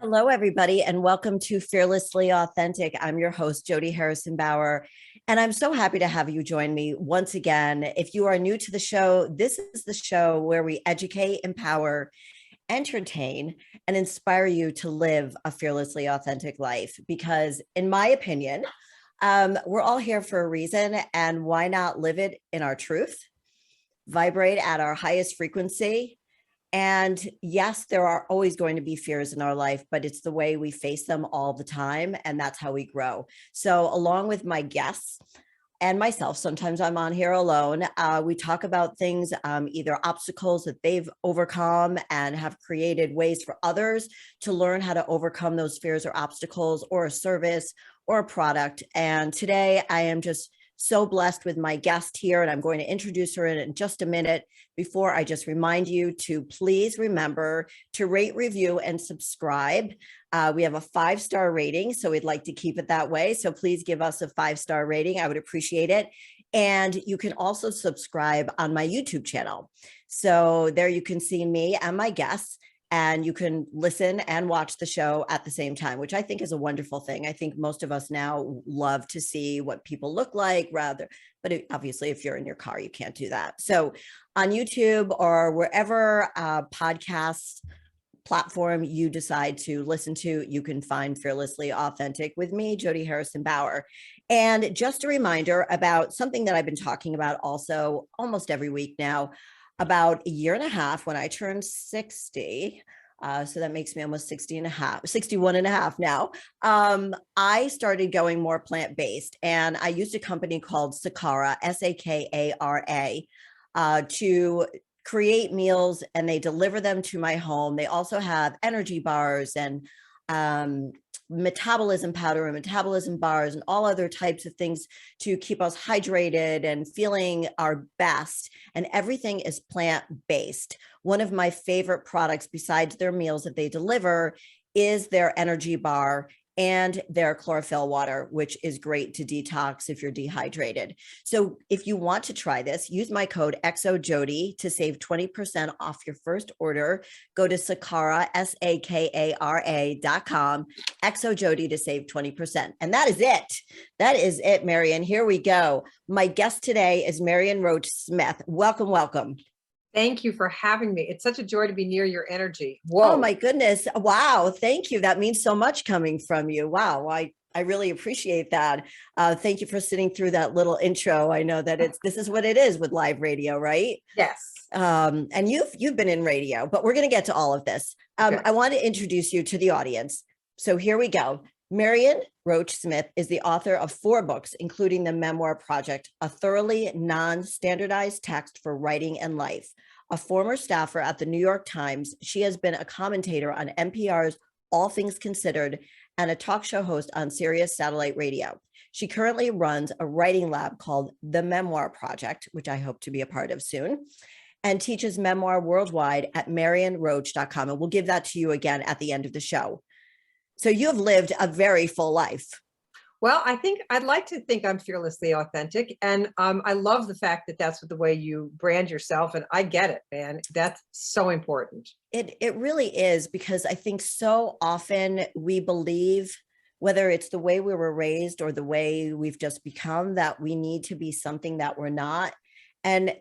Hello, everybody, and welcome to Fearlessly Authentic. I'm your host, Jody Harrison Bauer, and I'm so happy to have you join me once again. If you are new to the show, this is the show where we educate, empower, entertain, and inspire you to live a fearlessly authentic life. Because, in my opinion, we're all here for a reason, and why not live it in our truth, vibrate at our highest frequency? And yes, there are always going to be fears in our life, but it's the way we face them all the time. And that's how we grow. So, along with my guests and myself, sometimes I'm on here alone. We talk about things, either obstacles that they've overcome and have created ways for others to learn how to overcome those fears or obstacles, or a service or a product. And today I am just so blessed with my guest here, and I'm going to introduce her in just a minute. Before I just remind you to please remember to rate, review, and subscribe. We have a 5-star rating, so we'd like to keep it that way. So please give us a 5-star rating. I would appreciate it. And you can also subscribe on my YouTube channel. So there you can see me and my guests, and you can listen and watch the show at the same time, which I think is a wonderful thing. I think most of us now love to see what people look like but obviously if you're in your car, you can't do that. So on YouTube or wherever podcast platform you decide to listen to, you can find Fearlessly Authentic with me, Jody Harrison Bauer. And just a reminder about something that I've been talking about also almost every week now. About a year and a half, when I turned 60, so that makes me almost 61 and a half now, I started going more plant-based, and I used a company called Sakara, Sakara, to create meals, and they deliver them to my home. They also have energy bars and metabolism powder and metabolism bars and all other types of things to keep us hydrated and feeling our best. And everything is plant-based. One of my favorite products besides their meals that they deliver is their energy bar and their chlorophyll water, which is great to detox if you're dehydrated. So if you want to try this, use my code XOJODY to save 20% off your first order. Go to Sakara, Sakara.com, XOJODY to save 20%. And that is it. That is it, Marion. Here we go. My guest today is Marion Roach Smith. Welcome, welcome. Thank you for having me. It's such a joy to be near your energy. Whoa. Oh my goodness. Wow. Thank you. That means so much coming from you. Wow. I really appreciate that. Thank you for sitting through that little intro. I know that this is what it is with live radio, right? Yes. And you've been in radio, but we're going to get to all of this. Okay. I want to introduce you to the audience. So here we go. Marion Roach Smith is the author of 4 books, including the Memoir Project, a thoroughly non-standardized text for writing and life. A former staffer at the New York Times, she has been a commentator on NPR's All Things Considered and a talk show host on Sirius Satellite Radio. She currently runs a writing lab called the Memoir Project, which I hope to be a part of soon, and teaches memoir worldwide at marionroach.com. And we'll give that to you again at the end of the show. So you have lived a very full life. Well, I'd like to think I'm fearlessly authentic. And I love the fact that that's the way you brand yourself. And I get it, man. That's so important. It really is, because I think so often we believe, whether it's the way we were raised or the way we've just become, that we need to be something that we're not. And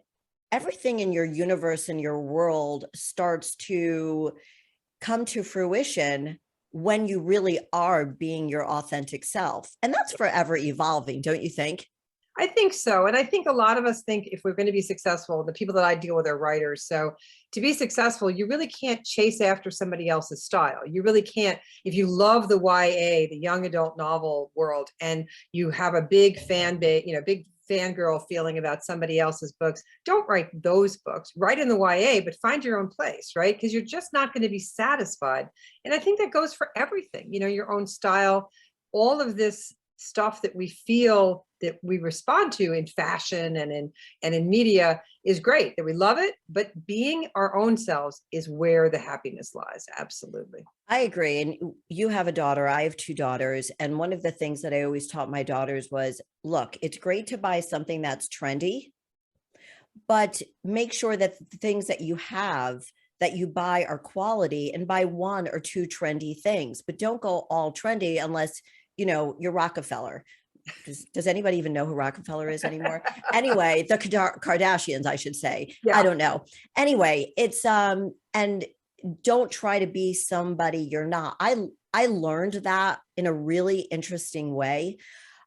everything in your universe and your world starts to come to fruition when you really are being your authentic self. And that's forever evolving, don't you think? I think so. And I think a lot of us think if we're going to be successful, the people that I deal with are writers. So to be successful, you really can't chase after somebody else's style. You really can't. If you love the YA, the young adult novel world, and you have a big fan base, big fangirl feeling about somebody else's books, don't write those books. Write in the YA, but find your own place, right? Because you're just not going to be satisfied. And I think that goes for everything, your own style, all of this stuff that we feel that we respond to in fashion and in media is great, that we love it, but being our own selves is where the happiness lies. Absolutely. I agree. And you have a daughter, I have 2 daughters. And one of the things that I always taught my daughters was, look, it's great to buy something that's trendy, but make sure that the things that you have that you buy are quality, and buy one or two trendy things, but don't go all trendy unless, you're Rockefeller. Does anybody even know who Rockefeller is anymore? Anyway, the Kardashians, I should say. I Yeah. don't know. Anyway, it's and don't try to be somebody you're not. I learned that in a really interesting way.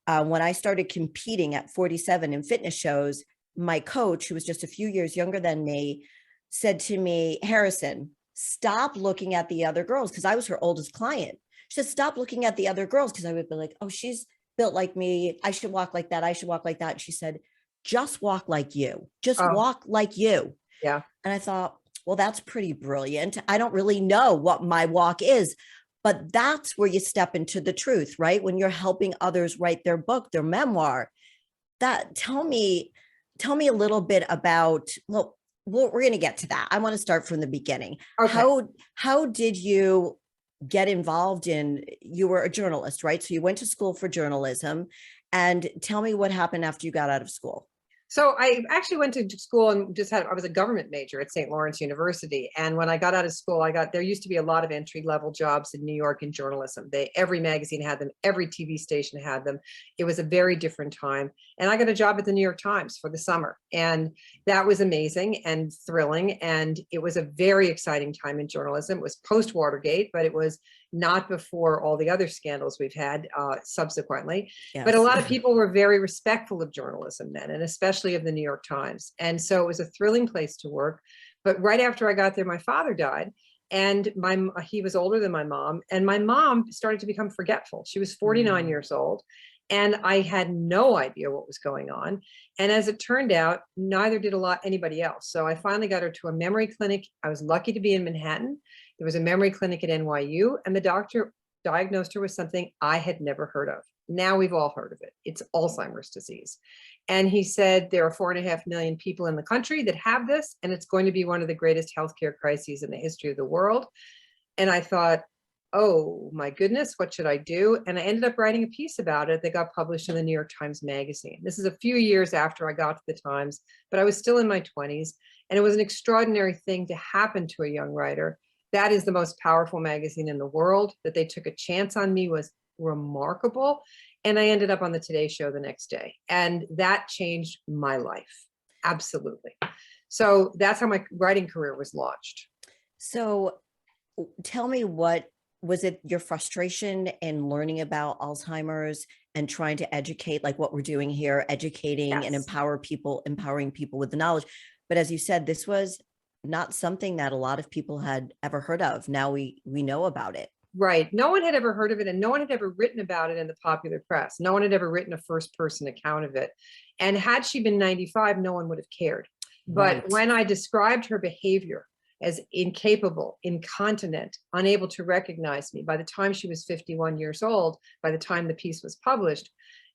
When I started competing at 47 in fitness shows, my coach, who was just a few years younger than me, said to me, Harrison, stop looking at the other girls, because I was her oldest client. She said, stop looking at the other girls, because I would be like, oh, she's built like me. I should walk like that. I should walk like that. And she said, just walk like you. Just Oh, walk like you. yeah. And I thought, well, that's pretty brilliant. I don't really know what my walk is, but that's where you step into the truth, right? When you're helping others write their book, their memoir. That tell me a little bit about, well, we're going to get to that. I want to start from the beginning. Okay. How did you get involved in, you were a journalist, right? So you went to school for journalism, and tell me what happened after you got out of school. So I actually went to school and I was a government major at St. Lawrence University. And when I got out of school, there used to be a lot of entry level jobs in New York in journalism. Every magazine had them, every TV station had them. It was a very different time. And I got a job at the New York Times for the summer. And that was amazing and thrilling. And it was a very exciting time in journalism. It was post Watergate, but it was not before all the other scandals we've had subsequently. Yes. But a lot of people were very respectful of journalism then, and especially of the New York Times. And so it was a thrilling place to work. But right after I got there, my father died. And he was older than my mom. And my mom started to become forgetful. She was 49 years old. And I had no idea what was going on. And as it turned out, neither did anybody else. So I finally got her to a memory clinic. I was lucky to be in Manhattan. There was a memory clinic at NYU, and the doctor diagnosed her with something I had never heard of. Now we've all heard of it. It's Alzheimer's disease. And he said there are 4.5 million people in the country that have this, and it's going to be one of the greatest healthcare crises in the history of the world. And I thought, oh my goodness, what should I do? And I ended up writing a piece about it that got published in the New York Times Magazine. This is a few years after I got to the Times, but I was still in my 20s. And it was an extraordinary thing to happen to a young writer. That is the most powerful magazine in the world. That they took a chance on me was remarkable. And I ended up on the Today Show the next day. And that changed my life. Absolutely. So that's how my writing career was launched. So tell me, what was it, your frustration in learning about Alzheimer's and trying to educate, like what we're doing here, educating and empowering people with the knowledge. But as you said, this was not something that a lot of people had ever heard of. Now we know about it. Right. No one had ever heard of it, and no one had ever written about it in the popular press. No one had ever written a first-person account of it. And had she been 95, no one would have cared. But when I described her behavior as incapable, incontinent, unable to recognize me, by the time she was 51 years old, by the time the piece was published,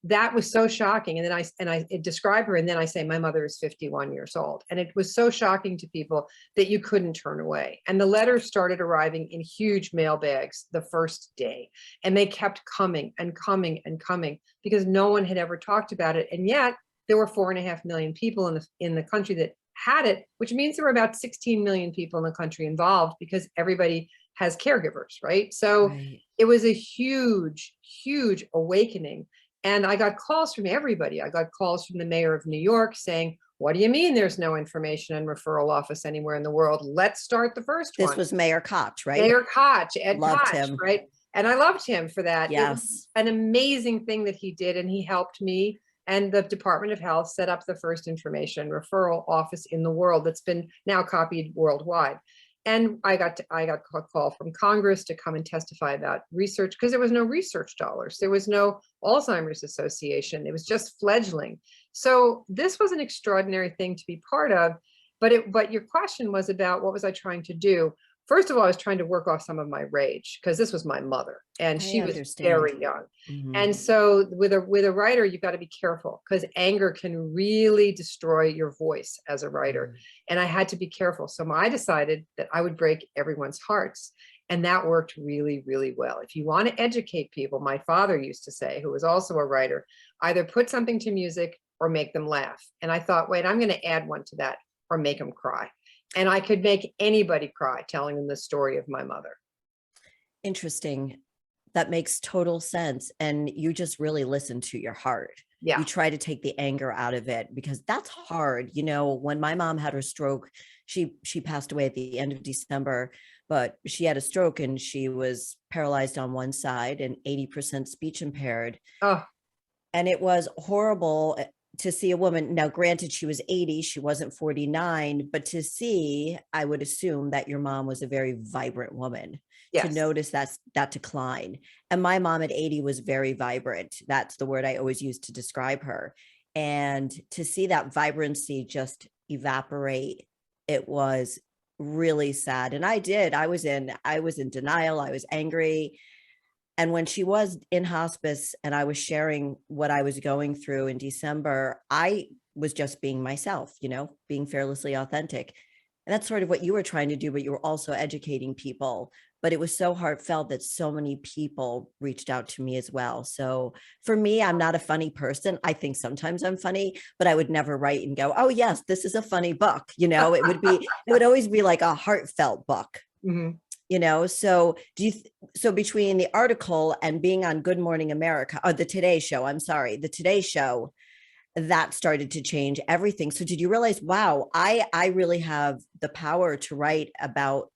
that was so shocking. And then I describe her, and then I say, my mother is 51 years old. And it was so shocking to people that you couldn't turn away. And the letters started arriving in huge mail bags the first day. And they kept coming and coming and coming because no one had ever talked about it. And yet there were 4.5 million people in the country that had it, which means there were about 16 million people in the country involved, because everybody has caregivers, right? So it was a huge, huge awakening. And I got calls from everybody. I got calls from the mayor of New York saying, what do you mean there's no information and referral office anywhere in the world? Let's start the first one. This was Mayor Koch, right? Mayor Koch, Ed Loved Koch, him. right? And I loved him for that. Yes. It was an amazing thing that he did. And he helped me and the Department of Health set up the first information referral office in the world that's been now copied worldwide. And I got a call from Congress to come and testify about research, because there was no research dollars. There was no Alzheimer's Association. It was just fledgling. So this was an extraordinary thing to be part of. But your question was about what was I trying to do? First of all, I was trying to work off some of my rage, because this was my mother and she was very young. And so with a writer, you've got to be careful, because anger can really destroy your voice as a writer. And I had to be careful. So I decided that I would break everyone's hearts. And that worked really, really well. If you want to educate people, my father used to say, who was also a writer, either put something to music or make them laugh. And I thought, wait, I'm going to add one to that, or make them cry. And I could make anybody cry telling them the story of my mother. Interesting. That makes total sense. And you just really listen to your heart. Yeah. You try to take the anger out of it, because that's hard. You know, when my mom had her stroke, she passed away at the end of December, but she had a stroke and she was paralyzed on one side and 80% speech impaired. Oh, And it was horrible to see a woman. Now, granted, she was 80, she wasn't 49, but to see, I would assume that your mom was a very vibrant woman, to yes. notice that decline. And my mom at 80 was very vibrant. That's the word I always use to describe her. And to see that vibrancy just evaporate, it was really sad. And I was in denial. I was angry. And when she was in hospice and I was sharing what I was going through in December, I was just being myself, you know, being fearlessly authentic. And that's sort of what you were trying to do, but you were also educating people. But it was so heartfelt that so many people reached out to me as well. So for me, I'm not a funny person. I think sometimes I'm funny, but I would never write and go, oh yes, this is a funny book. You know, it would always be like a heartfelt book. Mm-hmm. You know, so so between the article and being on Good Morning America, or the Today Show, the Today Show, that started to change everything. So did you realize, wow, I really have the power to write about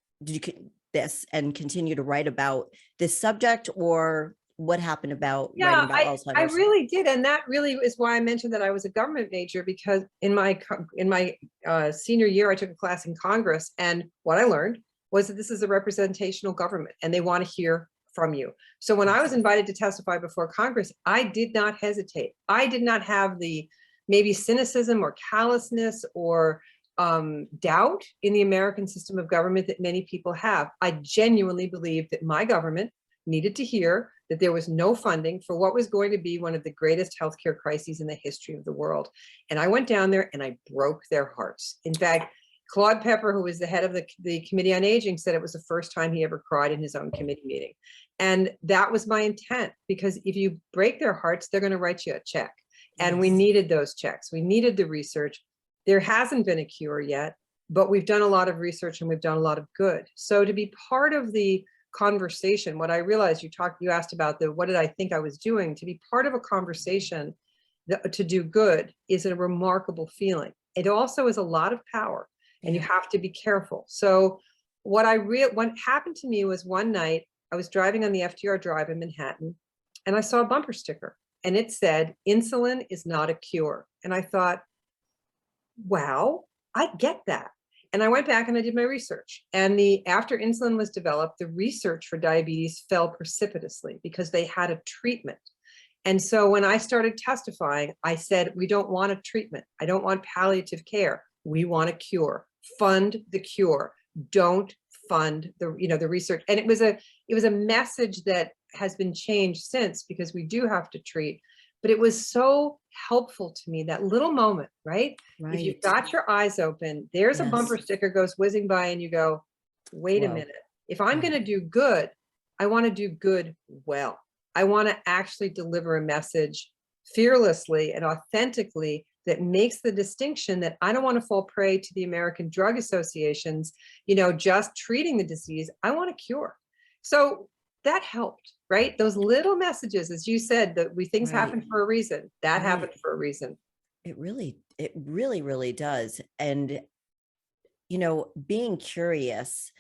this and continue to write about this subject? Or what happened about writing about Alzheimer's? I really did. And that really is why I mentioned that I was a government major, because in my senior year, I took a class in Congress. And what I learned was that this is a representational government and they want to hear from you. So when I was invited to testify before Congress, I did not hesitate. I did not have the maybe cynicism or callousness or doubt in the American system of government that many people have. I genuinely believed that my government needed to hear that there was no funding for what was going to be one of the greatest healthcare crises in the history of the world. And I went down there and I broke their hearts. In fact, Claude Pepper, who was the head of the Committee on Aging, said it was the first time he ever cried in his own committee meeting. And that was my intent, because if you break their hearts, they're going to write you a check. And we needed those checks. We needed the research. There hasn't been a cure yet, but we've done a lot of research and we've done a lot of good. So to be part of the conversation, what I realized, you asked about what did I think I was doing? To be part of a conversation to do good is a remarkable feeling. It also is a lot of power. And you have to be careful. So what happened to me was, one night I was driving on the FDR Drive in Manhattan and I saw a bumper sticker and it said, "Insulin is not a cure." And I thought, wow, I get that. And I went back and I did my research. And after insulin was developed, the research for diabetes fell precipitously because they had a treatment. And so when I started testifying, I said, we don't want a treatment. I don't want palliative care. We want a cure. Fund the cure. Don't fund the research. And it was a message that has been changed since, because we do have to treat. But it was so helpful to me, that little moment, right? If you've got your eyes open, there's a bumper sticker goes whizzing by and you go, wait a minute. If I'm going to do good, I want to do good well. I want to actually deliver a message fearlessly and authentically that makes the distinction that I don't want to fall prey to the American Drug Association's, just treating the disease. I want a cure. So that helped, right? Those little messages, as you said, that things happen for a reason. That happened for a reason. It really, really does. And, being curious,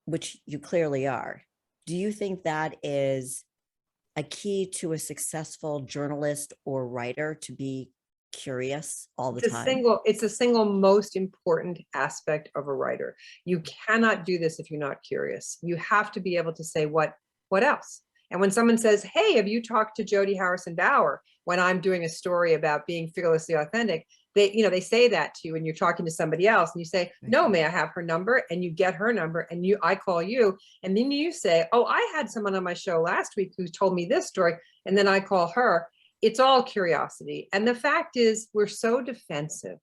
which you clearly are, do you think that is a key to a successful journalist or writer, to be curious all the time? It's the single most important aspect of a writer. You cannot do this if you're not curious. You have to be able to say, what else? And when someone says, hey, have you talked to Jody Harrison Bauer, when I'm doing a story about being fearlessly authentic, they say that to you and you're talking to somebody else and you say, no, may I have her number? And you get her number and I call you. And then you say, oh, I had someone on my show last week who told me this story. And then I call her. It's all curiosity. And the fact is, we're so defensive.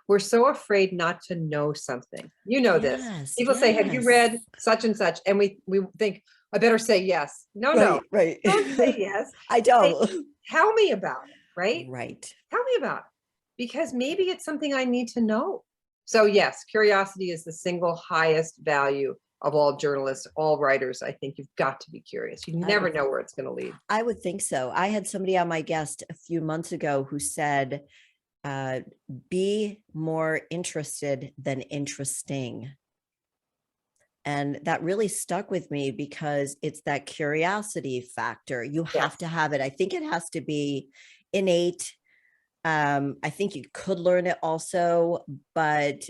We're so afraid not to know something. You know this. People say, have you read such and such? And we think, I better say yes. No. Right. Don't say yes. I don't. Say, tell me about it, right? Right. Tell me about it. Because maybe it's something I need to know. So yes, curiosity is the single highest value of all journalists, all writers. I think you've got to be curious. You never know where it's going to lead. I would think so. I had somebody on my guest a few months ago who said, be more interested than interesting. And that really stuck with me because it's that curiosity factor. You have to have it. I think it has to be innate. I think you could learn it also, but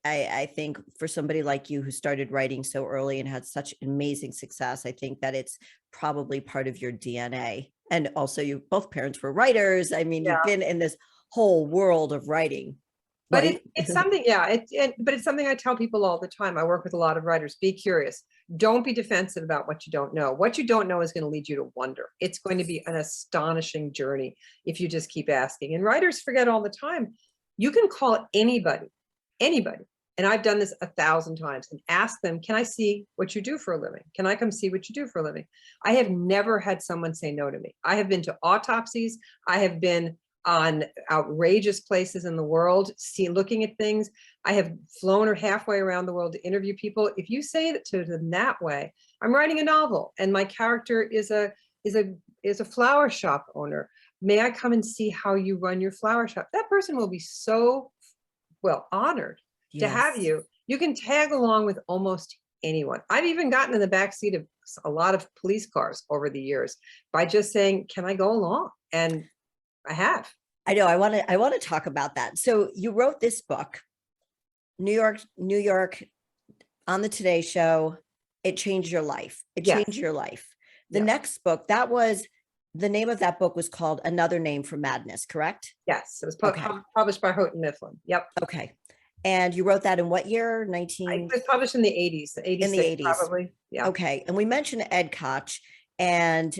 I think for somebody like you who started writing so early and had such amazing success, I think that it's probably part of your DNA. And also, you both parents were writers. I mean, you've been in this whole world of writing. But Right? it's something, but it's something I tell people all the time. I work with a lot of writers. Be curious. Don't be defensive about what you don't know. What you don't know is going to lead you to wonder. It's going to be an astonishing journey if you just keep asking. And writers forget all the time. You can call anybody, and I've done this 1,000 times, and ask them, can I see what you do for a living? Can I come see what you do for a living? I have never had someone say no to me. I have been to autopsies. I have been on outrageous places in the world, looking at things. I have flown halfway around the world to interview people. If you say it to them that way, I'm writing a novel and my character is a flower shop owner. May I come and see how you run your flower shop? That person will be so honored to have you. You can tag along with almost anyone. I've even gotten in the backseat of a lot of police cars over the years by just saying, can I go along? And I have. I know. I want to talk about that. So you wrote this book, New York, on the Today Show. It changed your life. It changed your life. The next book, that was the name of that book was called Another Name for Madness, correct? Yes, it was published by Houghton Mifflin. Yep. Okay. And you wrote that in what year? It was published in the 80s, 86, in the 80s, probably. Yeah. Okay. And we mentioned Ed Koch. And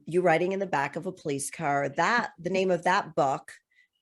you writing in the back of a police car, that the name of that book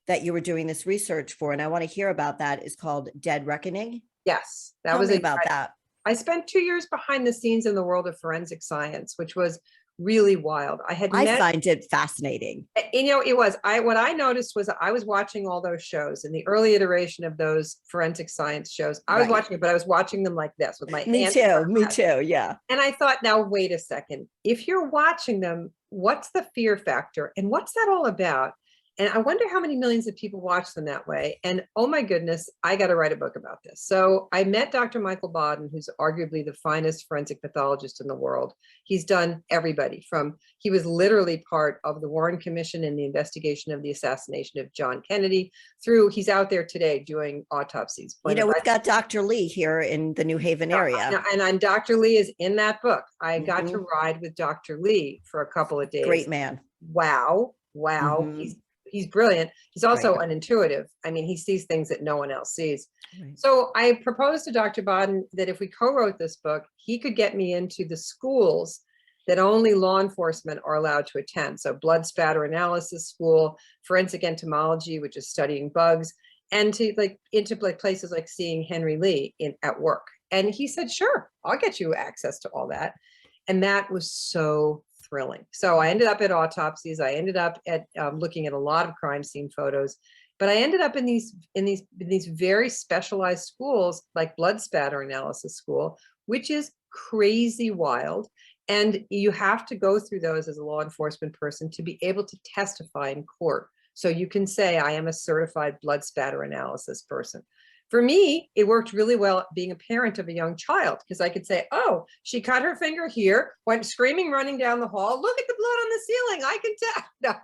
that you were doing this research for, and I want to hear about that, is called Dead Reckoning. Yes, that was about that. I spent 2 years behind the scenes in the world of forensic science, which was really wild. I find it fascinating. It was. What I noticed was I was watching all those shows in the early iteration of those forensic science shows. I was watching it, but I was watching them like this with my hands. Me too. Yeah. And I thought, now wait a second. If you're watching them, what's the fear factor, and what's that all about? And I wonder how many millions of people watch them that way. And oh my goodness, I got to write a book about this. So I met Dr. Michael Baden, who's arguably the finest forensic pathologist in the world. He's done everybody he was literally part of the Warren Commission in the investigation of the assassination of John Kennedy he's out there today doing autopsies. We've got Dr. Lee here in the New Haven area. And Dr. Lee is in that book. I got to ride with Dr. Lee for a couple of days. Great man. Wow. He's brilliant. He's also an intuitive. I mean, he sees things that no one else sees. Right. So I proposed to Dr. Baden that if we co-wrote this book, he could get me into the schools that only law enforcement are allowed to attend. So blood spatter analysis school, forensic entomology, which is studying bugs, and into places like seeing Henry Lee at work. And he said, sure, I'll get you access to all that. And that was so thrilling. So I ended up at autopsies. I ended up at looking at a lot of crime scene photos, but I ended up in these very specialized schools like blood spatter analysis school, which is crazy wild. And you have to go through those as a law enforcement person to be able to testify in court. So you can say, I am a certified blood spatter analysis person. For me, it worked really well being a parent of a young child, because I could say, oh, she cut her finger here, went screaming, running down the hall. Look at the blood on the ceiling. I can tell. No,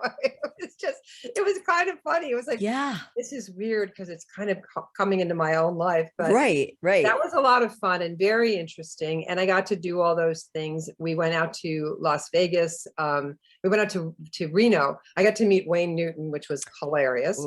it was kind of funny. It was like, yeah, this is weird because it's kind of coming into my own life. But right. That was a lot of fun and very interesting. And I got to do all those things. We went out to Las Vegas. We went out to Reno. I got to meet Wayne Newton, which was hilarious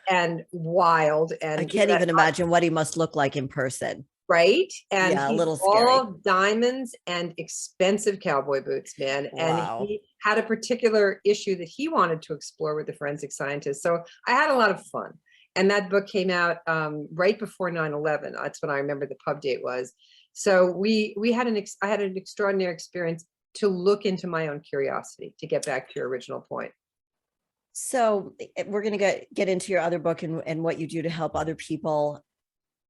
and wild. And I can't even imagine what he must look like in person. Right. And yeah, a little scary. All diamonds and expensive cowboy boots, man. And he had a particular issue that he wanted to explore with the forensic scientists. So I had a lot of fun. And that book came out right before 9/11. That's when I remember the pub date was. So I had an extraordinary experience to look into my own curiosity, to get back to your original point. So we're going to get into your other book and what you do to help other people.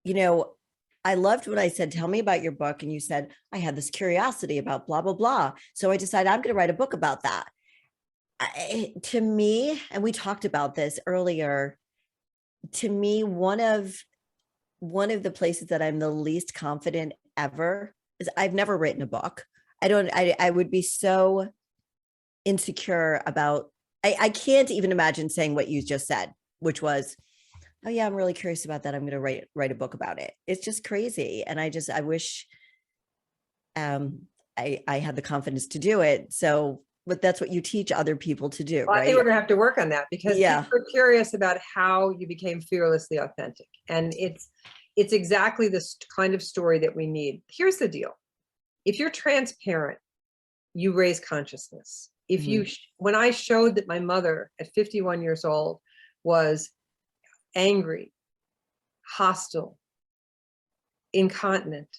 you know, I loved when I said, tell me about your book. And you said, I had this curiosity about blah, blah, blah. So I decided I'm going to write a book about that. To me, and we talked about this earlier, to me, one of the places that I'm the least confident ever is I've never written a book. I would be so insecure about, I can't even imagine saying what you just said, which was, oh yeah, I'm really curious about that. I'm going to write a book about it. It's just crazy. And I wish um I had the confidence to do it. So, but that's what you teach other people to do, Well, I think right? we're going to have to work on that because Yeah. people are curious about how you became fearlessly authentic. And it's exactly this kind of story that we need. Here's the deal. If you're transparent, you raise consciousness. If you, Mhm. when I showed that my mother at 51 years old was angry, hostile, incontinent,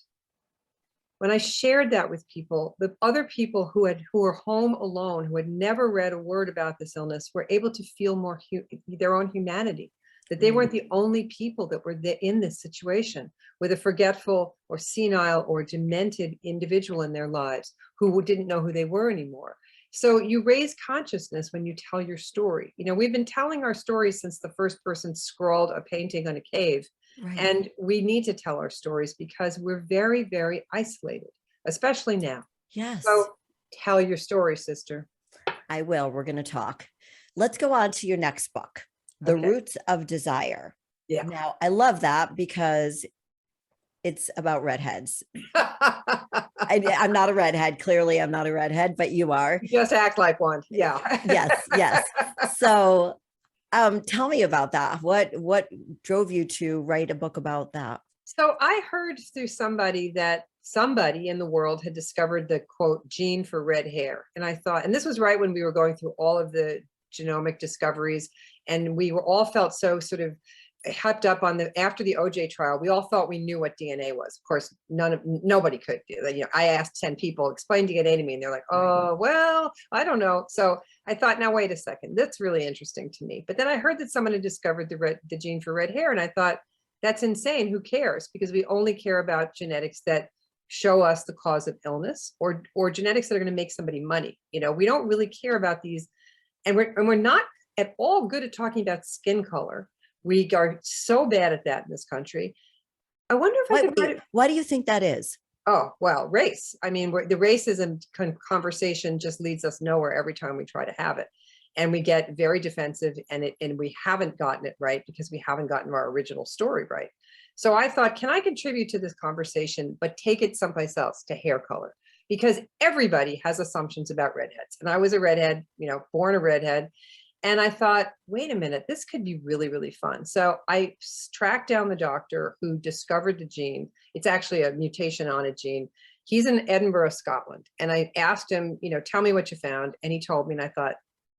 when I shared that with people, the other people who were home alone, who had never read a word about this illness, were able to feel more their own humanity, that they weren't Right. the only people that were in this situation with a forgetful or senile or demented individual in their lives who didn't know who they were anymore. So you raise consciousness when you tell your story. You know, we've been telling our stories since the first person scrawled a painting on a cave. Right. And we need to tell our stories because we're very, very isolated, especially now. Yes, So tell your story, sister. I will. We're going to talk. Let's go on to your next book, The Okay. Roots of Desire. Yeah. Now, I love that because it's about redheads. I'm not a redhead. Clearly, I'm not a redhead, but you are. Just act like one. Yeah. Yes, yes. So, tell me about that. What drove you to write a book about that? So I heard through somebody that somebody in the world had discovered the quote gene for red hair. And I thought, and this was right when we were going through all of the genomic discoveries, and we were all felt so sort of hyped up on the after the OJ trial. We all thought we knew what DNA was. Of course, nobody could. You know, I asked 10 people, explain DNA to me, and they're like, Right. oh, well, I don't know. So I thought, now wait a second, that's really interesting to me. But then I heard that someone had discovered the gene for red hair, and I thought, that's insane. Who cares? Because we only care about genetics that show us the cause of illness or genetics that are going to make somebody money. You know, we don't really care about these, and we're not at all good at talking about skin color. We are so bad at that in this country. I wonder if I could write it. Why do you think that is? Oh, well, race. I mean, the racism conversation just leads us nowhere every time we try to have it. And we get very defensive, and we haven't gotten it right because we haven't gotten our original story right. So I thought, can I contribute to this conversation, but take it someplace else, to hair color? Because everybody has assumptions about redheads. And I was a redhead, you know, born a redhead. And I thought, wait a minute, this could be really, really fun. So I tracked down the doctor who discovered the gene. It's actually a mutation on a gene. He's in Edinburgh, Scotland. And I asked him, you know, tell me what you found. And he told me, and I thought,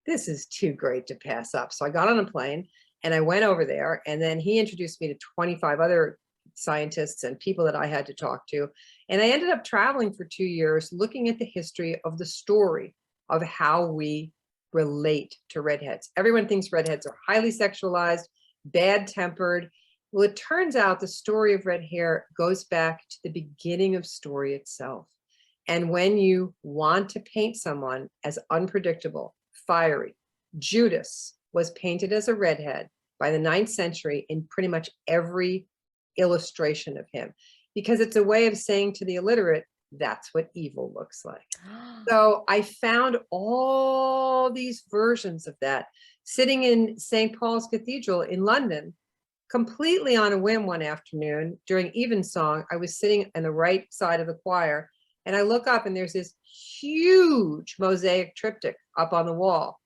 this is too great to pass up. So I got on a plane and I went over there. And then he introduced me to 25 other scientists and people that I had to talk to. And I ended up traveling for 2 years, looking at the history of the story of how we relate to redheads. Everyone thinks redheads are highly sexualized, bad-tempered. Well, it turns out the story of red hair goes back to the beginning of story itself. And when you want to paint someone as unpredictable, fiery, Judas was painted as a redhead by the 9th century in pretty much every illustration of him, because it's a way of saying to the illiterate, that's what evil looks like. So I found all these versions of that sitting in St. Paul's Cathedral in London, completely on a whim. One afternoon during evensong, I was sitting on the right side of the choir, and I look up and there's this huge mosaic triptych up on the wall.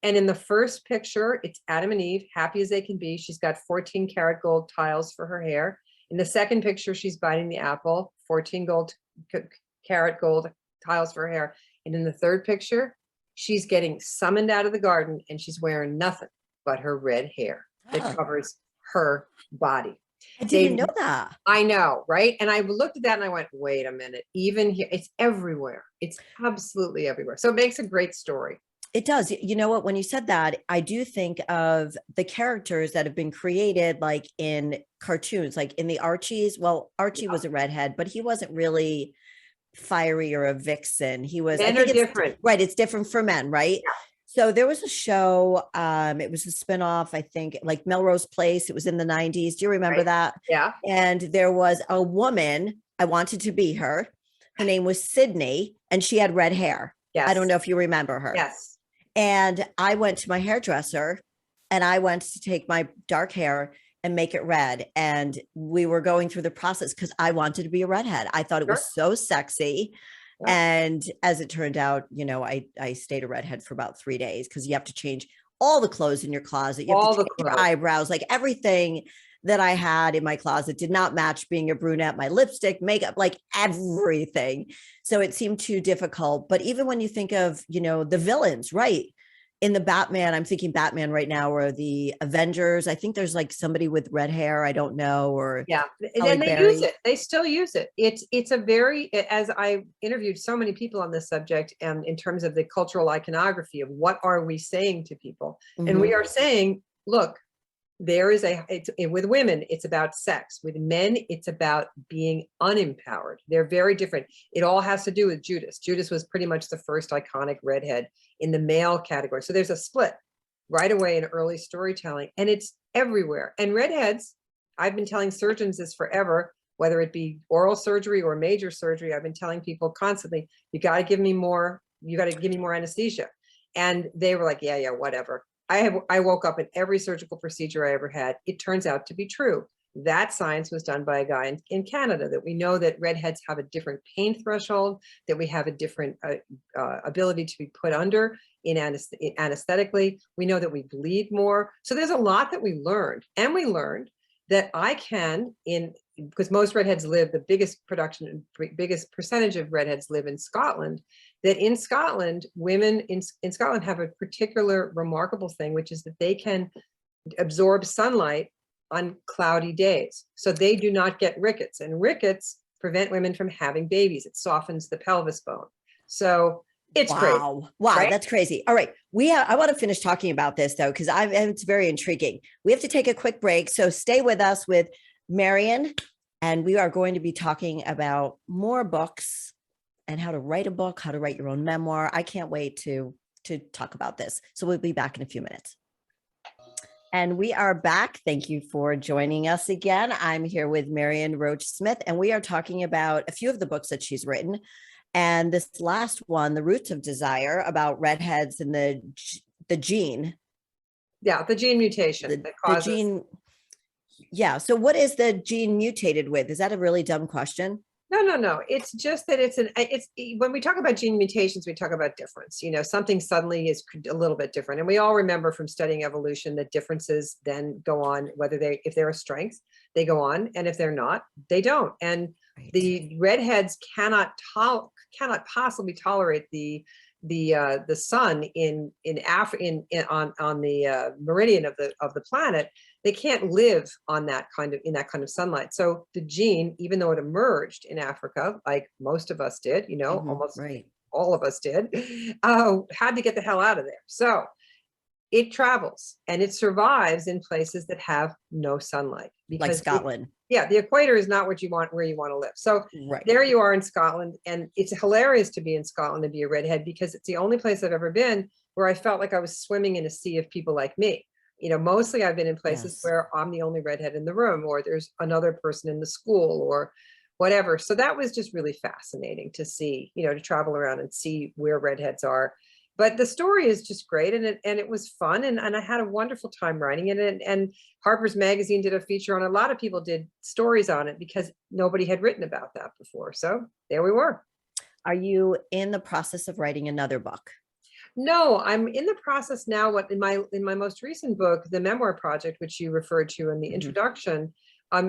And in the first picture, it's Adam and Eve, happy as they can be. She's got 14 karat gold tiles for her hair. In the second picture, she's biting the apple, 14 karat gold tiles for her hair. And in the third picture, she's getting summoned out of the garden and she's wearing nothing but her red hair that covers her body. I didn't know that. I know, right? And I looked at that and I went, wait a minute, even here, it's everywhere. It's absolutely everywhere. So it makes a great story. It does. You know what? When you said that, I do think of the characters that have been created like in cartoons, like in the Archies. Well, Archie Yeah. was a redhead, but he wasn't really fiery or a vixen. He was, I Men are think it's different. right, it's different for men, right? So there was a show, it was a spinoff, I think, like Melrose Place. It was in the 90s. Do you remember Right. that? Yeah. And there was a woman, I wanted to be her. Her name was Sydney, and she had red hair. I don't Yes. know if you remember her. Yes. And I went to my hairdresser and I went to take my dark hair and make it red. And we were going through the process because I wanted to be a redhead. I thought it Sure. was so sexy. Yeah. And as it turned out, I stayed a redhead for about 3 days because you have to change all the clothes in your closet. You have to All the change your clothes. eyebrows, like everything that I had in my closet did not match being a brunette, my lipstick, makeup, like everything. So it seemed too difficult. But even when you think of, the villains, right? In the Batman, I'm thinking Batman right now, or the Avengers. I think there's like somebody with red hair. I don't know, or Yeah, and Halle then they use Berry. it. They still use it. It's a very, as I interviewed so many people on this subject, and in terms of the cultural iconography of what are we saying to people, and we Mhm. are saying, look, there is with women, it's about sex. With men, it's about being unempowered. They're very different. It all has to do with Judas. Judas was pretty much the first iconic redhead in the male category. So there's a split right away in early storytelling, and it's everywhere. And redheads, I've been telling surgeons this forever, whether it be oral surgery or major surgery, I've been telling people constantly, you got to give me more, anesthesia. And they were like, yeah, whatever. I woke up in every surgical procedure I ever had. It turns out to be true. That science was done by a guy in Canada, that we know that redheads have a different pain threshold, that we have a different ability to be put under in anesthetically. We know that we bleed more. So there's a lot that we learned. And we learned that because most redheads live, the biggest percentage of redheads live in Scotland, that in Scotland, women in Scotland have a particular remarkable thing, which is that they can absorb sunlight on cloudy days. So they do not get rickets, and rickets prevent women from having babies. It softens the pelvis bone. So it's great. Wow, Right? that's crazy. All right, I want to finish talking about this though, because it's very intriguing. We have to take a quick break, so stay with us with Marion, and we are going to be talking about more books and how to write a book, how to write your own memoir. I can't wait to talk about this. So we'll be back in a few minutes. And we are back. Thank you for joining us again. I'm here with Marion Roach Smith, and we are talking about a few of the books that she's written. And this last one, The Roots of Desire, about redheads and the gene. Yeah, the gene mutation that causes. The gene. Yeah. So what is the gene mutated with? Is that a really dumb question? No. It's just that it's when we talk about gene mutations, we talk about difference. Something suddenly is a little bit different. And we all remember from studying evolution that differences then go on, if they're a strength, they go on. And if they're not, they don't. And Right. The redheads cannot possibly tolerate the sun on the meridian of the planet. They can't live in that kind of sunlight. So the gene, even though it emerged in Africa, like most of us did, almost right. all of us did, had to get the hell out of there. So it travels and it survives in places that have no sunlight, because like Scotland. The equator is not where you want to live. So right. There you are in Scotland, and it's hilarious to be in Scotland and be a redhead, because it's the only place I've ever been where I felt like I was swimming in a sea of people like me. Mostly I've been in places where I'm the only redhead in the room, or there's another person in the school or whatever. So that was just really fascinating to see, to travel around and see where redheads are. But the story is just great, and it was fun, and I had a wonderful time writing it. And Harper's Magazine did a feature on it. A lot of people did stories on it because nobody had written about that before. So there we were. Are you in the process of writing another book? No, I'm in the process now. In my most recent book, The Memoir Project, which you referred to in the introduction,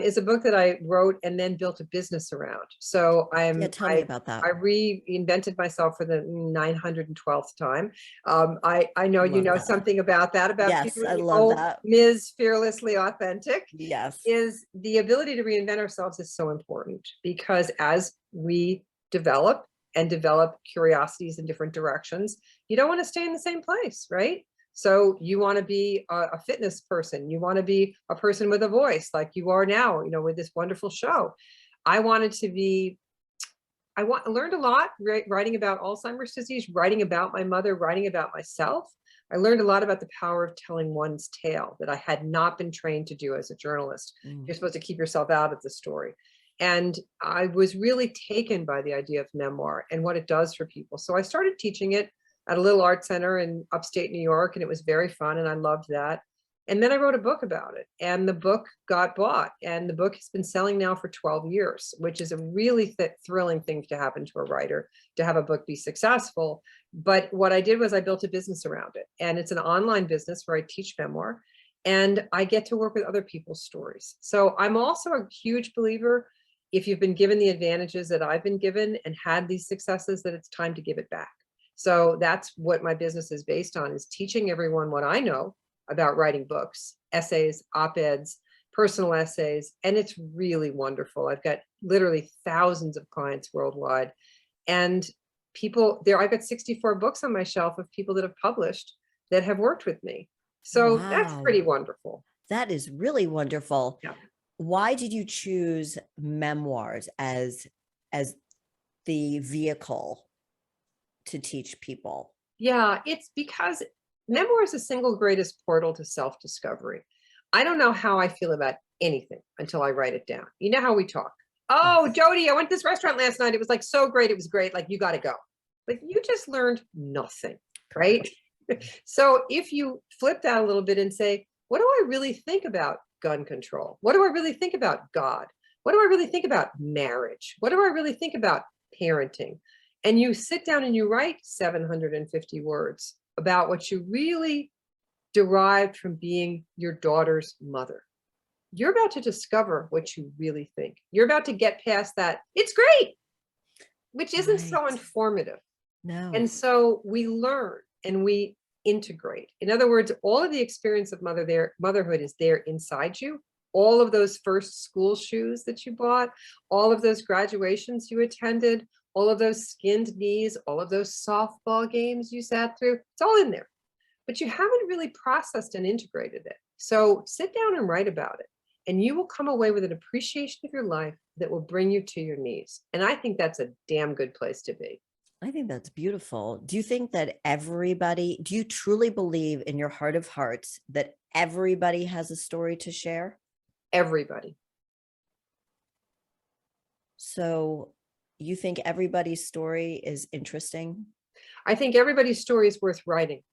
is a book that I wrote and then built a business around. So tell me about that. I reinvented myself for the 912th time. I know you know something about that. Yes, I love that. Ms. Fearlessly Authentic. Yes, is the ability to reinvent ourselves is so important, because as we develop and develop curiosities in different directions, you don't want to stay in the same place, right? So you want to be a fitness person. You want to be a person with a voice like you are now, with this wonderful show. I wanted to be, I learned a lot writing about Alzheimer's disease, writing about my mother, writing about myself. I learned a lot about the power of telling one's tale that I had not been trained to do as a journalist. You're supposed to keep yourself out of the story. And I was really taken by the idea of memoir and what it does for people. So I started teaching it at a little art center in upstate New York, and it was very fun, and I loved that. And then I wrote a book about it, and the book got bought, and the book has been selling now for 12 years, which is a really thrilling thing to happen to a writer, to have a book be successful. But what I did was I built a business around it, and it's an online business where I teach memoir, and I get to work with other people's stories. So I'm also a huge believer, if you've been given the advantages that I've been given and had these successes, that it's time to give it back. So that's what my business is based on, is teaching everyone what I know about writing books, essays, op-eds, personal essays, and it's really wonderful. I've got literally thousands of clients worldwide, and people there. I've got 64 books on my shelf of people that have published that have worked with me. So that's pretty Wow. wonderful. That is really wonderful. Yeah. Why did you choose memoirs as the vehicle to teach people? Yeah, it's because memoir is the single greatest portal to self-discovery. I don't know how I feel about anything until I write it down. You know how we talk. Oh, Yes. Jody, I went to this restaurant last night. It was like so great. It was great. Like, you got to go. But you just learned nothing, right? So if you flip that a little bit and say, what do I really think about gun control? What do I really think about God? What do I really think about marriage? What do I really think about parenting? And you sit down and you write 750 words about what you really derived from being your daughter's mother. You're about to discover what you really think. You're about to get past that, it's great, which isn't so Right. informative. No. And so we learn and we integrate. In other words, all of the experience of motherhood is there inside you. All of those first school shoes that you bought, all of those graduations you attended, all of those skinned knees, all of those softball games you sat through, it's all in there. But you haven't really processed and integrated it. So sit down and write about it, and you will come away with an appreciation of your life that will bring you to your knees. And I think that's a damn good place to be. I think that's beautiful. Do you think that do you truly believe in your heart of hearts that everybody has a story to share? Everybody. So you think everybody's story is interesting? I think everybody's story is worth writing.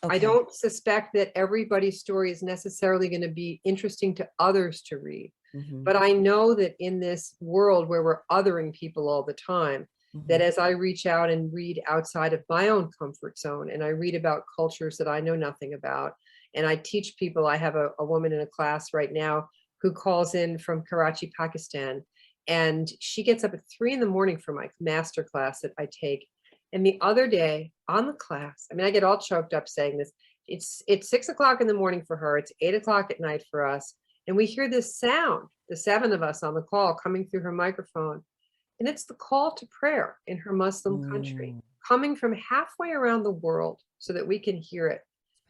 I Okay. don't suspect that everybody's story is necessarily going to be interesting to others to read. Mhm, But I know that in this world where we're othering people all the time, that mhm. as I reach out and read outside of my own comfort zone, and I read about cultures that I know nothing about, and I teach people, I have a woman in a class right now who calls in from Karachi, Pakistan, and she gets up at 3 a.m. for my master class that I take. And the other day on the class, I mean, I get all choked up saying this. It's 6 o'clock in the morning for her. It's 8 o'clock at night for us. And we hear this sound, the 7 of us on the call coming through her microphone. And it's the call to prayer in her Muslim country, Mm, coming from halfway around the world so that we can hear it.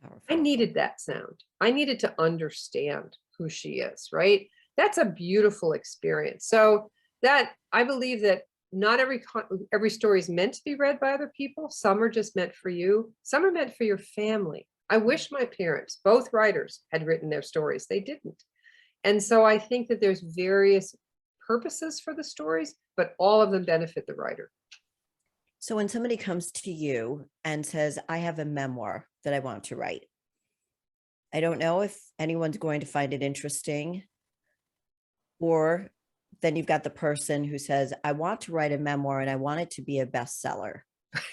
I powerful. needed that sound. I needed to understand who she is, right? That's a beautiful experience. So that I believe that not every story is meant to be read by other people. Some are just meant for you. Some are meant for your family. I wish my parents, both writers, had written their stories. They didn't. And so I think that there's various purposes for the stories, but all of them benefit the writer. So when somebody comes to you and says, I have a memoir that I want to write, I don't know if anyone's going to find it interesting, or then you've got the person who says, I want to write a memoir and I want it to be a bestseller.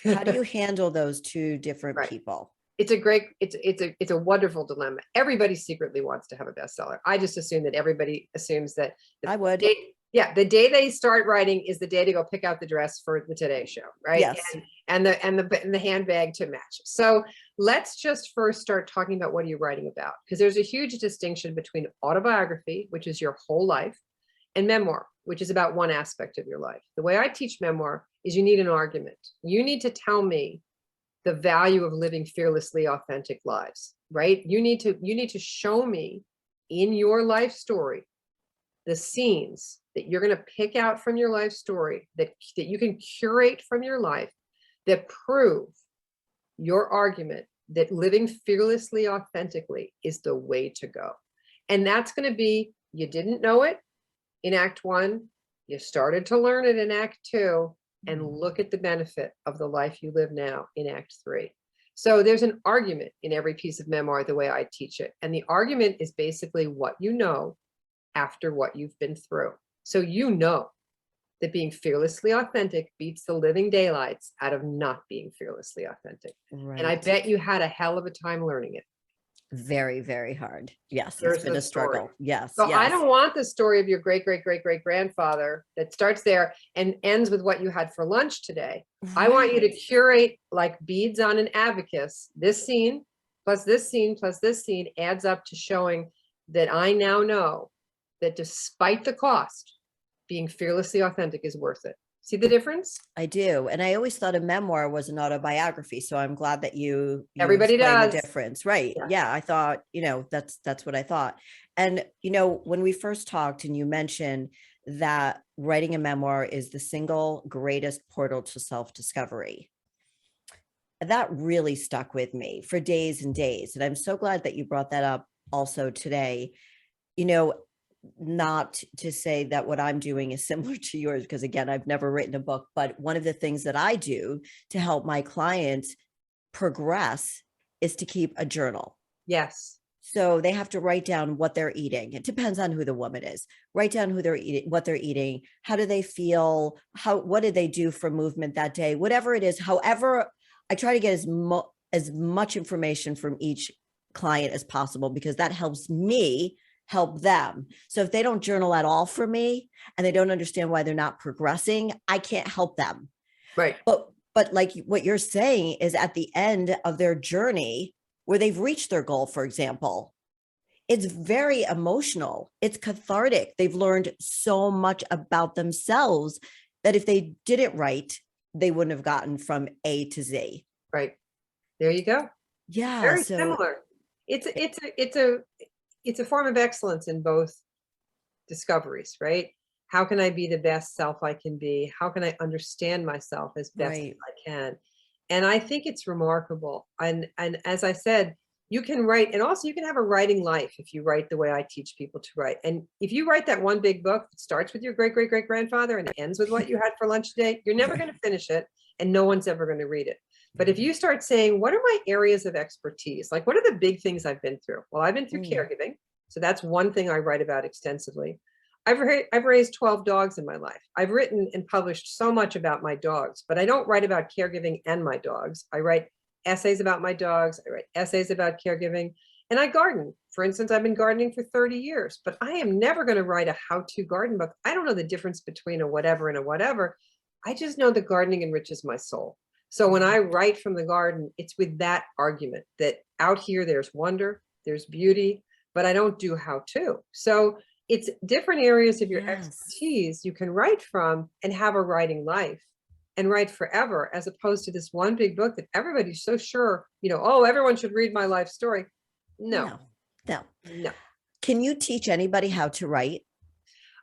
How do you handle those two different Right. people? It's a wonderful dilemma. Everybody secretly wants to have a bestseller. I just assume that everybody assumes that I would. the day they start writing is the day to go pick out the dress for the Today Show, right? Yes. And the handbag to match. So let's just first start talking about what are you writing about? Because there's a huge distinction between autobiography, which is your whole life, and memoir, which is about one aspect of your life. The way I teach memoir is you need an argument. You need to tell me the value of living fearlessly authentic lives, right? You need to show me in your life story the scenes that you're going to pick out from your life story that you can curate from your life that prove your argument that living fearlessly authentically is the way to go. And that's going to be, you didn't know it in Act 1, you started to learn it in Act 2, and look at the benefit of the life you live now in Act 3. So there's an argument in every piece of memoir the way I teach it. And the argument is basically what you know after what you've been through. So you know that being fearlessly authentic beats the living daylights out of not being fearlessly authentic. Right. And I bet you had a hell of a time learning it. Very, very hard. Yes, Here's it's been a struggle. Yes. So yes. I don't want the story of your great, great, great, great grandfather that starts there and ends with what you had for lunch today. Right. I want you to curate like beads on an abacus. This scene plus this scene plus this scene adds up to showing that I now know that despite the cost, being fearlessly authentic is worth it. See the difference? I do. And I always thought a memoir was an autobiography. So I'm glad that you everybody does the difference. Right. Yeah. I thought, that's what I thought. And, when we first talked and you mentioned that writing a memoir is the single greatest portal to self-discovery, that really stuck with me for days and days. And I'm so glad that you brought that up also today. Not to say that what I'm doing is similar to yours, because again, I've never written a book, but one of the things that I do to help my clients progress is to keep a journal. Yes. So they have to write down what they're eating. It depends on who the woman is. Write down who they're eating, what they're eating. How do they feel? What did they do for movement that day? Whatever it is. However, I try to get as much information from each client as possible, because that helps me help them. So if they don't journal at all for me and they don't understand why they're not progressing, I can't help them. Right. But like what you're saying is at the end of their journey where they've reached their goal, for example, it's very emotional. It's cathartic. They've learned so much about themselves that if they didn't write, they wouldn't have gotten from A to Z. Right. There you go. Yeah. Very similar. It's a form of excellence in both discoveries, right? How can I be the best self I can be? How can I understand myself as best as I can? And I think it's remarkable. And as I said, you can write, and also you can have a writing life if you write the way I teach people to write. And if you write that one big book that starts with your great, great, great grandfather and ends with what you had for lunch today, you're never going to finish it and no one's ever going to read it. But if you start saying, what are my areas of expertise? Like, what are the big things I've been through? Well, I've been through caregiving. So that's one thing I write about extensively. I've raised 12 dogs in my life. I've written and published so much about my dogs, but I don't write about caregiving and my dogs. I write essays about my dogs. I write essays about caregiving, and I garden. For instance, I've been gardening for 30 years, but I am never going to write a how-to garden book. I don't know the difference between a whatever and a whatever. I just know that gardening enriches my soul. So when I write from the garden, it's with that argument that out here, there's wonder, there's beauty, but I don't do how-to. So it's different areas of your expertise you can write from and have a writing life and write forever, as opposed to this one big book that everybody's so sure, oh, everyone should read my life story. No. Can you teach anybody how to write?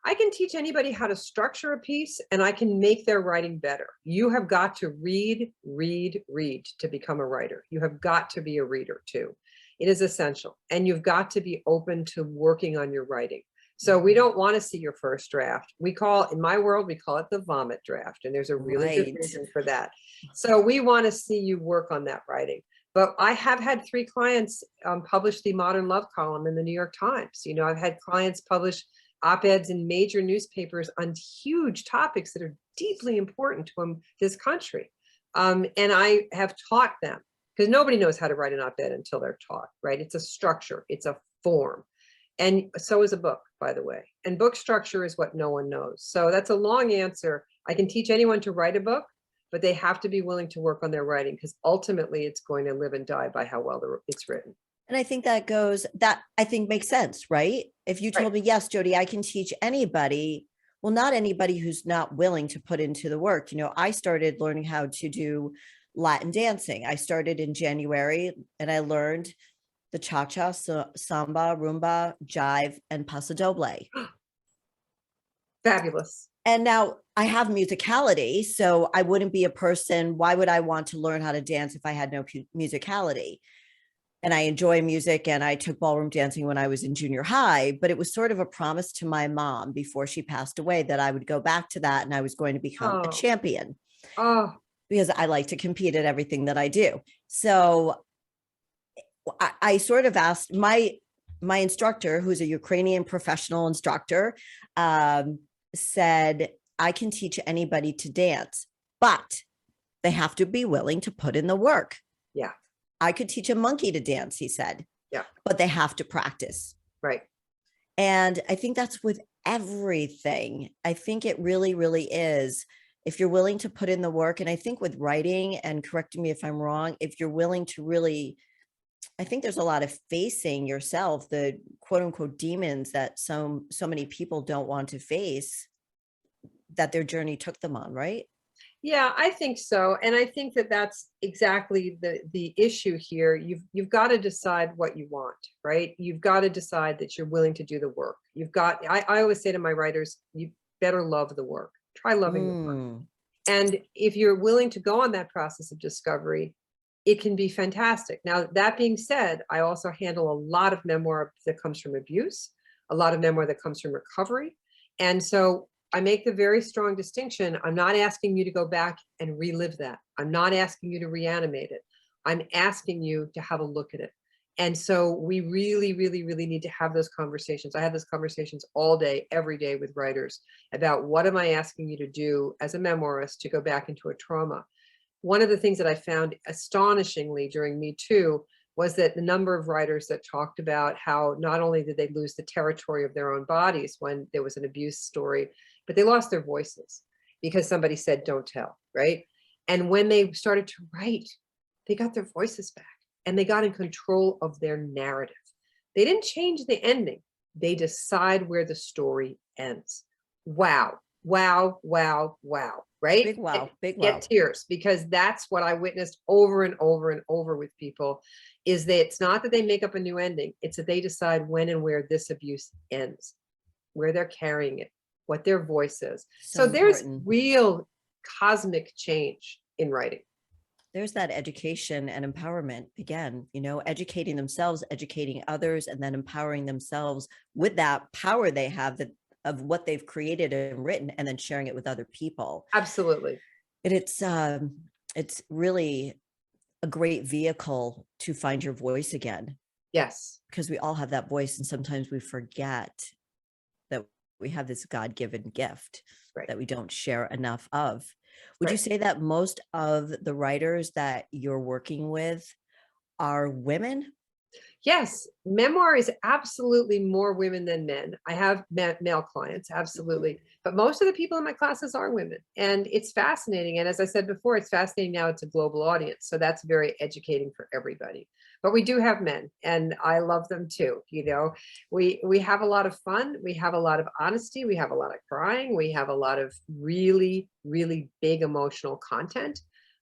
I can teach anybody how to structure a piece, and I can make their writing better. You have got to read to become a writer. You have got to be a reader too. It is essential. And you've got to be open to working on your writing. So we don't want to see your first draft. In my world, we call it the vomit draft. And there's a really good reason for that. So we want to see you work on that writing. But I have had 3 clients publish the Modern Love column in the New York Times. I've had clients publish op-eds in major newspapers on huge topics that are deeply important to this country. And I have taught them, because nobody knows how to write an op-ed until they're taught, right? It's a structure, it's a form. And so is a book, by the way. And book structure is what no one knows. So that's a long answer. I can teach anyone to write a book, but they have to be willing to work on their writing, because ultimately it's going to live and die by how well it's written. And I think that I think makes sense, right? If you told me, yes, Jody, I can teach anybody. well, not anybody who's not willing to put into the work. I started learning how to do Latin dancing. I started in January and I learned the cha-cha, samba, rumba, jive, and paso doble. Fabulous. And now I have musicality, so I wouldn't be a person. Why would I want to learn how to dance if I had no musicality? And I enjoy music, and I took ballroom dancing when I was in junior high, but it was sort of a promise to my mom before she passed away that I would go back to that and I was going to become a Oh, champion oh, because I like to compete at everything that I do. So I sort of asked my instructor, who's a Ukrainian professional instructor, said, I can teach anybody to dance, but they have to be willing to put in the work. yeah, I could teach a monkey to dance, he said, yeah, but they have to practice. right. And I think that's with everything. I think it really, really is. If you're willing to put in the work, and I think with writing, and correcting me if I'm wrong, if you're willing to really, I think there's a lot of facing yourself, the quote unquote demons that so many people don't want to face, that their journey took them on, right? Yeah, I think so. And I think that that's exactly the issue here. You've got to decide what you want, right? You've got to decide that you're willing to do the work. I always say to my writers, you better love the work. Try loving the work. And if you're willing to go on that process of discovery, it can be fantastic. Now, that being said, I also handle a lot of memoir that comes from abuse, a lot of memoir that comes from recovery. And so I make the very strong distinction. I'm not asking you to go back and relive that. I'm not asking you to reanimate it. I'm asking you to have a look at it. And so we really, really, really need to have those conversations. I have those conversations all day, every day with writers about what am I asking you to do as a memoirist to go back into a trauma. One of the things that I found astonishingly during Me Too was that the number of writers that talked about how not only did they lose the territory of their own bodies when there was an abuse story, but they lost their voices because somebody said, don't tell, right? And when they started to write, they got their voices back and they got in control of their narrative. They didn't change the ending. They decide where the story ends. Wow, wow, wow, wow, right? Big wow, big wow. Get tears, because that's what I witnessed over and over and over with people, is that it's not that they make up a new ending. It's that they decide when and where this abuse ends, where they're carrying it, what their voice is. So there's real cosmic change in writing. There's that education and empowerment again, educating themselves, educating others, and then empowering themselves with that power they have, that of what they've created and written, and then sharing it with other people. Absolutely. And it's really a great vehicle to find your voice again. Yes. Because we all have that voice, and sometimes we forget that we have this God-given gift that we don't share enough of. Would you say that most of the writers that you're working with are women? Yes, memoir is absolutely more women than men. I have male clients, absolutely. But most of the people in my classes are women. And it's fascinating. And as I said before, it's fascinating now it's a global audience. So that's very educating for everybody. But we do have men, and I love them too. We have a lot of fun. We have a lot of honesty. We have a lot of crying. We have a lot of really, really big emotional content.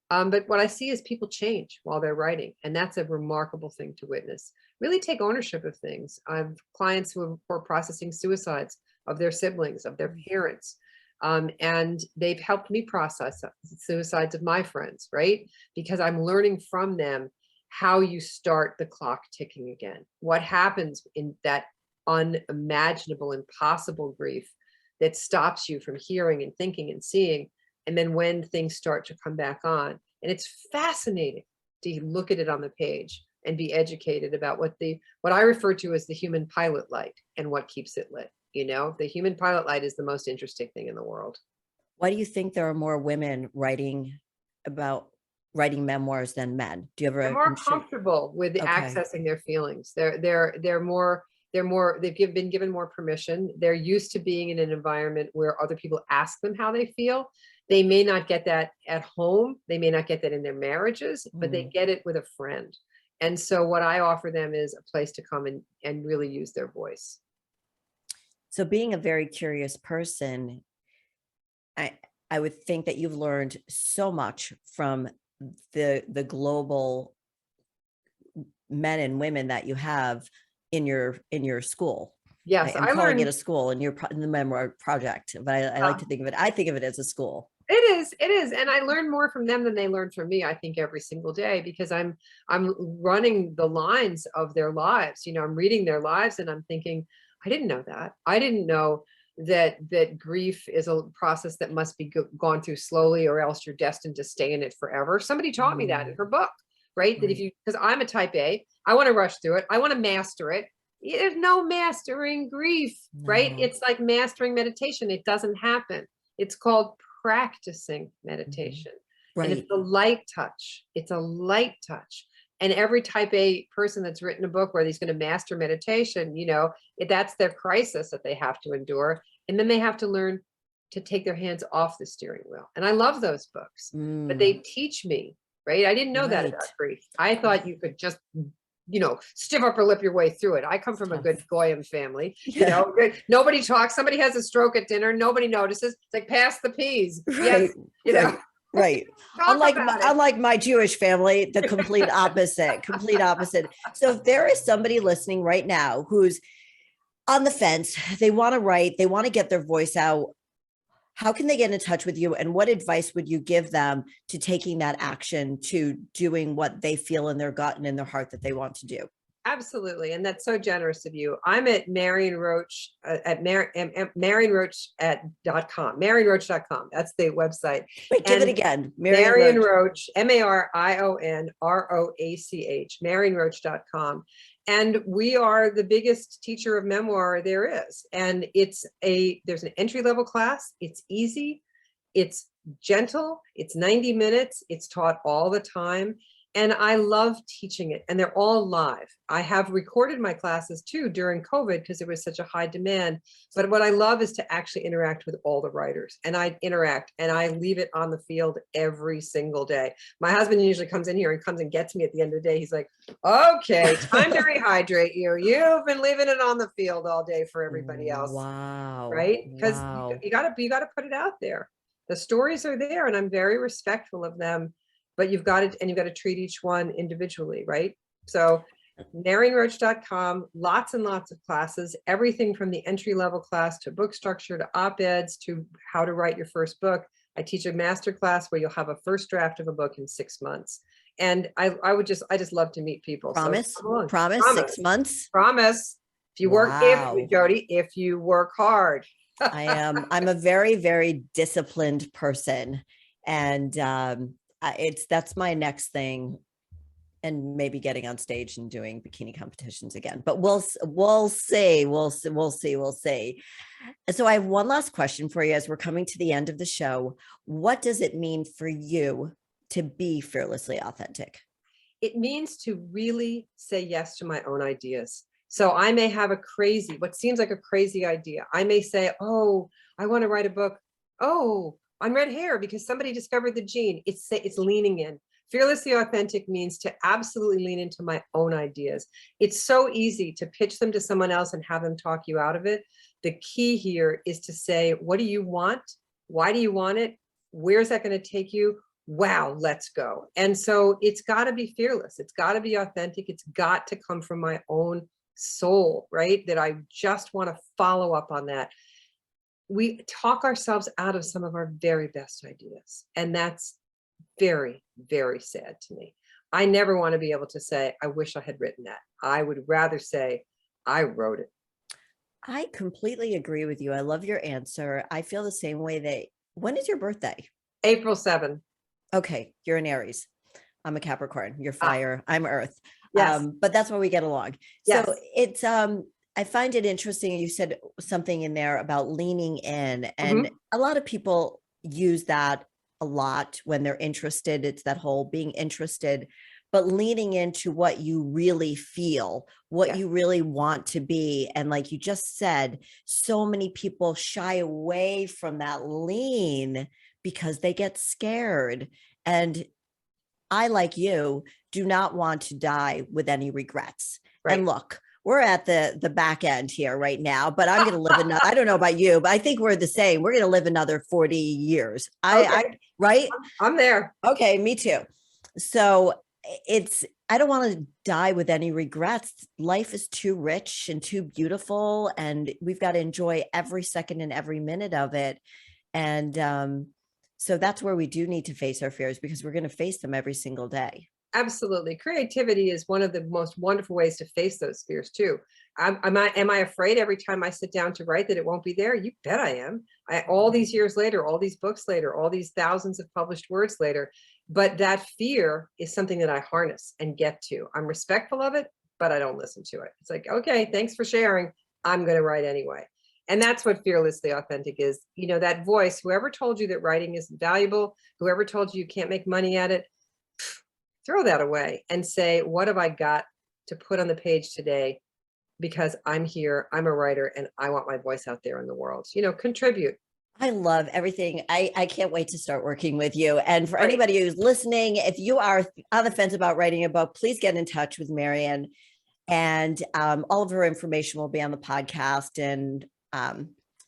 But what I see is people change while they're writing, and that's a remarkable thing to witness. Really take ownership of things. I have clients who are processing suicides of their siblings, of their parents, and they've helped me process suicides of my friends, right? Because I'm learning from them how you start the clock ticking again. What happens in that unimaginable, impossible grief that stops you from hearing and thinking and seeing, and then when things start to come back on. And it's fascinating to look at it on the page and be educated about what I refer to as the human pilot light and what keeps it lit. The human pilot light is the most interesting thing in the world. Why do you think there are more women writing memoirs than men? Do you ever? They're more comfortable with accessing their feelings. They're more, they've been given more permission. They're used to being in an environment where other people ask them how they feel. They may not get that at home. They may not get that in their marriages, but they get it with a friend. And so what I offer them is a place to come and really use their voice. So being a very curious person, I I would think that you've learned so much from the global men and women that you have in your school. I Yes, am I calling it learned. a school in in the Memoir Project, but I like to think of it. I think of it as a school. It is. And I learn more from them than they learn from me, I think, every single day, because I'm running the lines of their lives. You know, I'm reading their lives and I'm thinking, I didn't know that. I didn't know that grief is a process that must be gone through slowly, or else you're destined to stay in it forever. Somebody taught me that in Mm, her book, right? That if right. you, because I'm a type A, I want to rush through it. I want to master it. There's no mastering grief, right? No. It's like mastering meditation. It doesn't happen. It's called practicing Mhm. meditation. And it's Right. a light touch. It's a light touch. And every type A person that's written a book where he's going to master meditation, you know, that's their crisis that they have to endure. And then they have to learn to take their hands off the steering wheel. And I love those books, but they Mm, teach me, right? I didn't know that about right. grief. I thought you could just, you know, stiff upper lip your way through it. I come It's from a tough. good Goyim family, you Yeah. know, nobody talks. Somebody has a stroke at dinner. Nobody notices. It's like, pass the peas. Yes. Right. You know, Right. Right. talk about it. Unlike my Jewish family, the complete opposite, complete opposite. So if there is somebody listening right now who's on the fence, they want to write, they want to get their voice out, how can they get in touch with you, and what advice would you give them to taking that action, to doing what they feel in their gut and in their heart that they want to do? Absolutely. And that's so generous of you. I'm at Marion Roach at Marion Roach at .com, marionroach.com. That's the website. Wait, give it And again. Marion Marion Roach. Roach, MarionRoach, marionroach.com. And we are the biggest teacher of memoir there is. And there's an entry level class. It's easy. It's gentle. It's 90 minutes. It's taught all the time. And I love teaching it. And they're all live. I have recorded my classes too during COVID because there was such a high demand. But what I love is to actually interact with all the writers. And I interact and I leave it on the field every single day. My husband usually comes in here and comes and gets me at the end of the day. He's like, okay, time to rehydrate you. You've been leaving it on the field all day for everybody else, Wow. right? Because Wow. you gotta put it out there. The stories are there and I'm very respectful of them, but you've got to treat each one individually, right? So marionroach.com, lots and lots of classes, everything from the entry level class to book structure to op-eds to how to write your first book. I teach a master class where you'll have a first draft of a book in 6 months. And I just love to meet people. So Promise? come on, Promise? promise, 6 months? promise. If you work, if Wow. Jody, if you work hard. I'm a very, very disciplined person. And that's my next thing. And maybe getting on stage and doing bikini competitions again. But we'll see. We'll see. And so I have one last question for you as we're coming to the end of the show. What does it mean for you to be fearlessly authentic? It means to really say yes to my own ideas. So I may have what seems like a crazy idea. I may say, oh, I want to write a book. Oh, on red hair because somebody discovered the gene. It's leaning in. Fearlessly authentic means to absolutely lean into my own ideas. It's so easy to pitch them to someone else and have them talk you out of it. The key here is to say, what do you want? Why do you want it? Where's that going to take you? Wow, let's go. And so it's got to be fearless. It's got to be authentic. It's got to come from my own soul, right? That I just want to follow up on that. We talk ourselves out of some of our very best ideas. And that's very, very sad to me. I never want to be able to say, I wish I had written that. I would rather say, I wrote it. I completely agree with you. I love your answer. I feel the same way when is your birthday? April 7th. Okay, you're an Aries. I'm a Capricorn. You're Ah, fire. I'm Earth. yes, But that's why we get along. So yes. it's I find it interesting. You said something in there about leaning in, and Mhm. a lot of people use that a lot when they're interested. It's that whole being interested, but leaning into what you really feel, what Yes. you really want to be. And like you just said, so many people shy away from that lean because they get scared. And I, like you, do not want to die with any regrets. And Right. look, we're at the back end here right now, but I'm going to live another, I don't know about you, but I think we're the same. We're going to live another 40 years. Okay, Right? I'm there. Okay, me too. So I don't want to die with any regrets. Life is too rich and too beautiful, and we've got to enjoy every second and every minute of it. And so that's where we do need to face our fears, because we're going to face them every single day. Absolutely. Creativity is one of the most wonderful ways to face those fears too. Am I afraid every time I sit down to write that it won't be there? You bet I am. All these years later, all these books later, all these thousands of published words later. But that fear is something that I harness and get to. I'm respectful of it, but I don't listen to it. It's like, okay, thanks for sharing. I'm going to write anyway. And that's what fearlessly authentic is. You know, that voice, whoever told you that writing isn't valuable, whoever told you you can't make money at it, throw that away and say, what have I got to put on the page today? Because I'm here, I'm a writer, and I want my voice out there in the world. You know, contribute. I love everything. I can't wait to start working with you. And for Right. anybody who's listening, if you are on the fence about writing a book, please get in touch with Marion. And all of her information will be on the podcast. And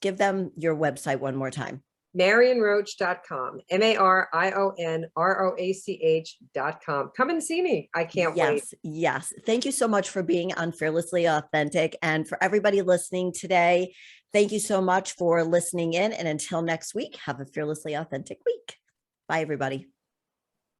give them your website one more time. MarionRoach.com, MarionRoach.com. Come and see me. I can't wait. Yes. Thank you so much for being on Fearlessly Authentic. And for everybody listening today, thank you so much for listening in. And until next week, have a fearlessly authentic week. Bye, everybody.